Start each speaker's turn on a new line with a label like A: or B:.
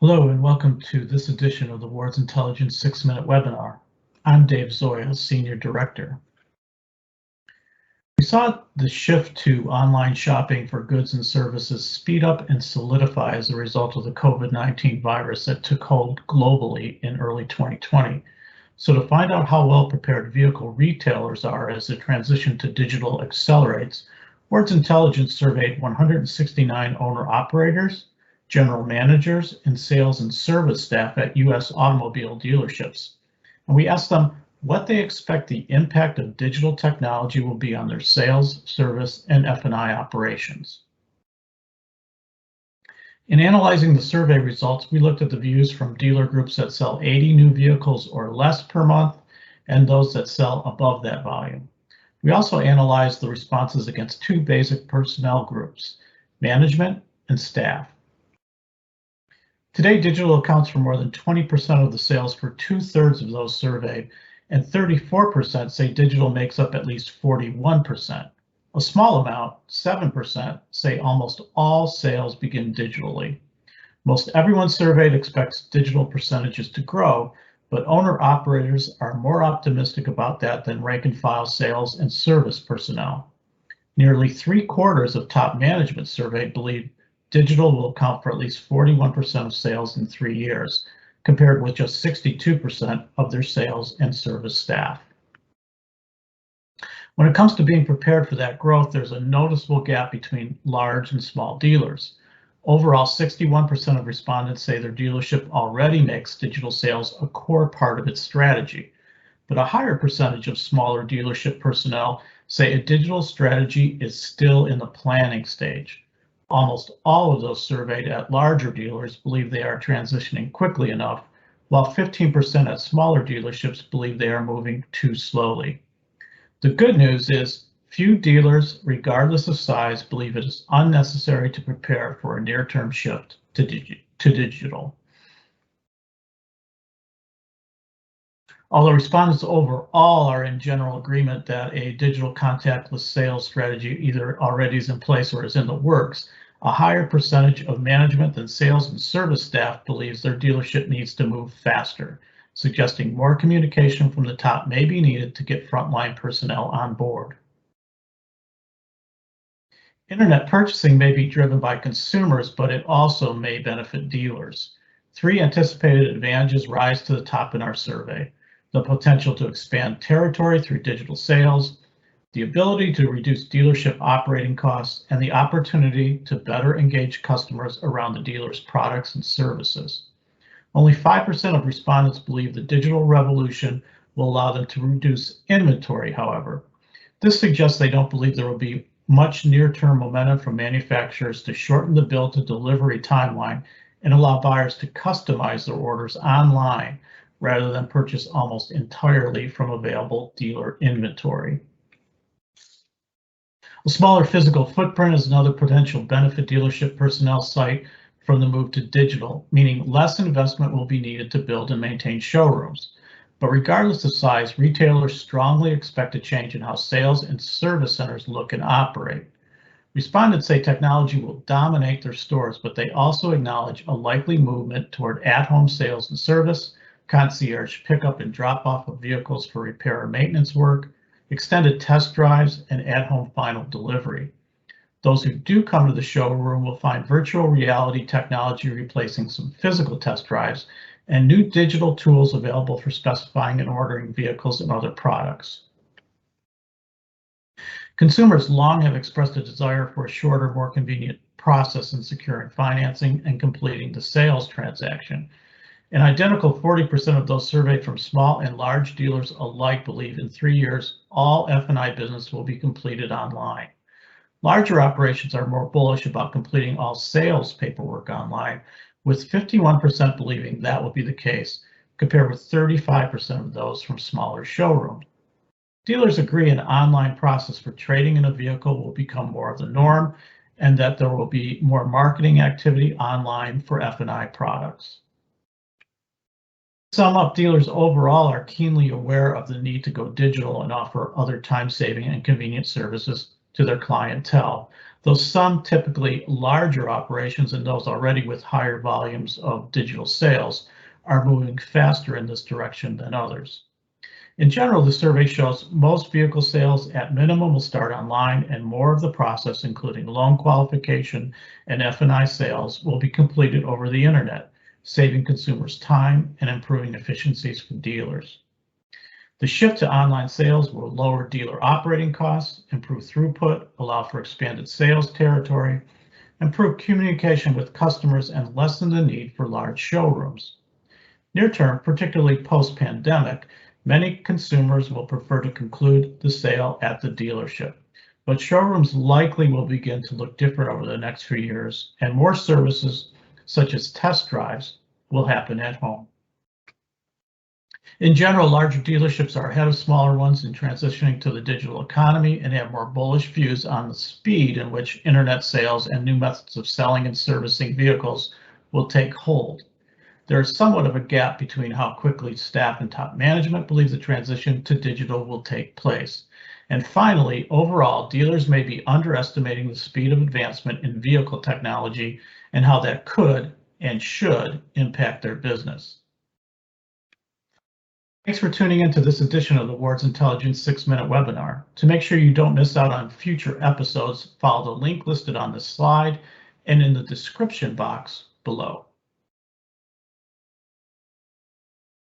A: Hello and welcome to this edition of the Ward's Intelligence 6-Minute Webinar. I'm Dave Zoya, Senior Director. We saw the shift to online shopping for goods and services speed up and solidify as a result of the COVID-19 virus that took hold globally in early 2020. So to find out how well prepared vehicle retailers are as the transition to digital accelerates, Ward's Intelligence surveyed 169 owner-operators, general managers, and sales and service staff at U.S. automobile dealerships. And we asked them what they expect the impact of digital technology will be on their sales, service, and F&I operations. In analyzing the survey results, we looked at the views from dealer groups that sell 80 new vehicles or less per month and those that sell above that volume. We also analyzed the responses against two basic personnel groups, management and staff. Today, digital accounts for more than 20% of the sales for 2/3 of those surveyed, and 34% say digital makes up at least 41%. A small amount, 7%, say almost all sales begin digitally. Most everyone surveyed expects digital percentages to grow, but owner-operators are more optimistic about that than rank-and-file sales and service personnel. Nearly 3/4 of top management surveyed believe digital will account for at least 41% of sales in 3 years, compared with just 62% of their sales and service staff. When it comes to being prepared for that growth, there's a noticeable gap between large and small dealers. Overall, 61% of respondents say their dealership already makes digital sales a core part of its strategy, but a higher percentage of smaller dealership personnel say a digital strategy is still in the planning stage. Almost all of those surveyed at larger dealers believe they are transitioning quickly enough, while 15% at smaller dealerships believe they are moving too slowly. The good news is few dealers, regardless of size, believe it is unnecessary to prepare for a near-term shift to digital. Although respondents overall are in general agreement that a digital contactless sales strategy either already is in place or is in the works, a higher percentage of management than sales and service staff believes their dealership needs to move faster, suggesting more communication from the top may be needed to get frontline personnel on board. Internet purchasing may be driven by consumers, but it also may benefit dealers. 3 anticipated advantages rise to the top in our survey: the potential to expand territory through digital sales, the ability to reduce dealership operating costs, and the opportunity to better engage customers around the dealer's products and services. Only 5% of respondents believe the digital revolution will allow them to reduce inventory, however. This suggests they don't believe there will be much near-term momentum from manufacturers to shorten the build to delivery timeline and allow buyers to customize their orders online rather than purchase almost entirely from available dealer inventory. A smaller physical footprint is another potential benefit dealership personnel cite from the move to digital, meaning less investment will be needed to build and maintain showrooms. But regardless of size, retailers strongly expect a change in how sales and service centers look and operate. Respondents say technology will dominate their stores, but they also acknowledge a likely movement toward at-home sales and service, concierge pickup and drop-off of vehicles for repair or maintenance work, extended test drives, and at-home final delivery. Those who do come to the showroom will find virtual reality technology replacing some physical test drives and new digital tools available for specifying and ordering vehicles and other products. Consumers long have expressed a desire for a shorter, more convenient process in securing financing and completing the sales transaction. An identical 40% of those surveyed from small and large dealers alike believe in 3 years, all F&I business will be completed online. Larger operations are more bullish about completing all sales paperwork online, with 51% believing that will be the case, compared with 35% of those from smaller showrooms. Dealers agree an online process for trading in a vehicle will become more of the norm, and that there will be more marketing activity online for F&I products. To sum up, dealers overall are keenly aware of the need to go digital and offer other time-saving and convenient services to their clientele. though some typically larger operations and those already with higher volumes of digital sales are moving faster in this direction than others. In general, the survey shows most vehicle sales at minimum will start online, and more of the process, including loan qualification and F&I sales, will be completed over the internet, saving consumers time and improving efficiencies for dealers. The shift to online sales will lower dealer operating costs, improve throughput, allow for expanded sales territory, improve communication with customers, and lessen the need for large showrooms. Near term, particularly post-pandemic, many consumers will prefer to conclude the sale at the dealership, but showrooms likely will begin to look different over the next few years, and more services, such as test drives, will happen at home. In general, larger dealerships are ahead of smaller ones in transitioning to the digital economy and have more bullish views on the speed in which internet sales and new methods of selling and servicing vehicles will take hold. There is somewhat of a gap between how quickly staff and top management believe the transition to digital will take place. And finally, overall, dealers may be underestimating the speed of advancement in vehicle technology and how that could and should impact their business. Thanks for tuning into this edition of the Wards Intelligence 6-Minute Webinar. To make sure you don't miss out on future episodes, follow the link listed on this slide and in the description box below.